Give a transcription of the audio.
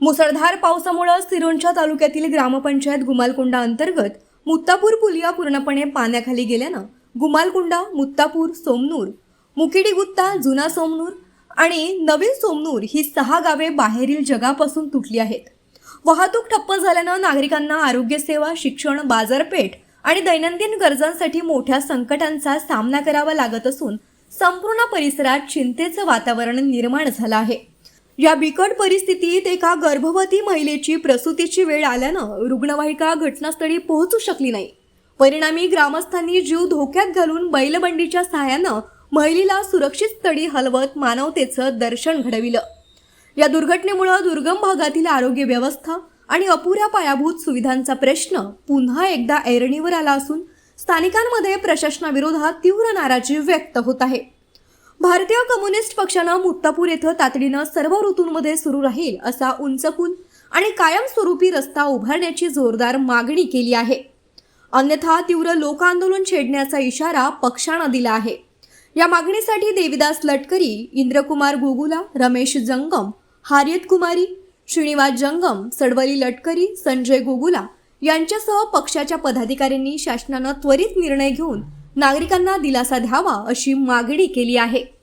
मुसळधार पावसामुळे सिरोंचा तालुक्यातील ग्रामपंचायत गुमालकुंडा अंतर्गत मुत्तापूर पुलिया पूर्णपणे पाण्याखाली गेल्यानं गुमालकुंडा, मुत्तापूर, सोमनूर, मुकिडीगुत्ता, जुना सोमनूर आणि नवीन सोमनूर ही 6 गावे बाहेरील जगापासून तुटली आहेत. वाहतूक ठप्प झाल्यानं नागरिकांना आरोग्य सेवा, शिक्षण, बाजारपेठ आणि दैनंदिन गरजांसाठी मोठ्या संकटांचा सामना करावा लागत असून संपूर्ण परिसरात चिंतेचं वातावरण निर्माण झालं आहे. या बिकट परिस्थितीत एका गर्भवती महिलेची प्रसूतीची वेळ आल्यानं रुग्णवाहिका घटनास्थळी पोहोचू शकली नाही. परिणामी ग्रामस्थांनी जीव धोक्यात घालून बैलबंडीच्या सहाय्यानं महिलेला सुरक्षित स्थळी हलवत मानवतेचं दर्शन घडविलं. या दुर्घटनेमुळे दुर्गम भागातील आरोग्य व्यवस्था आणि अपुऱ्या पायाभूत सुविधांचा प्रश्न पुन्हा एकदा ऐरणीवर आला असून स्थानिकांमध्ये प्रशासनाविरोधात तीव्र नाराजी व्यक्त होत आहे. भारतीय कम्युनिस्ट पक्षानं मुत्तापूर येथे तातडीनं सर्व ऋतूंमध्ये सुरू राहील असा उंच पूल आणि कायमस्वरूपी रस्ता उभारण्याची जोरदार मागणी केली आहे. अन्यथा तीव्र लोकआंदोलन छेडण्याचा इशारा पक्षानं दिला आहे. या मागणीसाठी देविदास लटकरी, इंद्रकुमार गुगुला, रमेश जंगम, हारियत कुमारी, श्रीनिवास जंगम, सडवली लटकरी, संजय गुगुला यांच्यासह पक्षाच्या पदाधिकाऱ्यांनी शासनानं त्वरित निर्णय घेऊन नागरिकांना दिलासा द्यावा अशी मागणी केली आहे.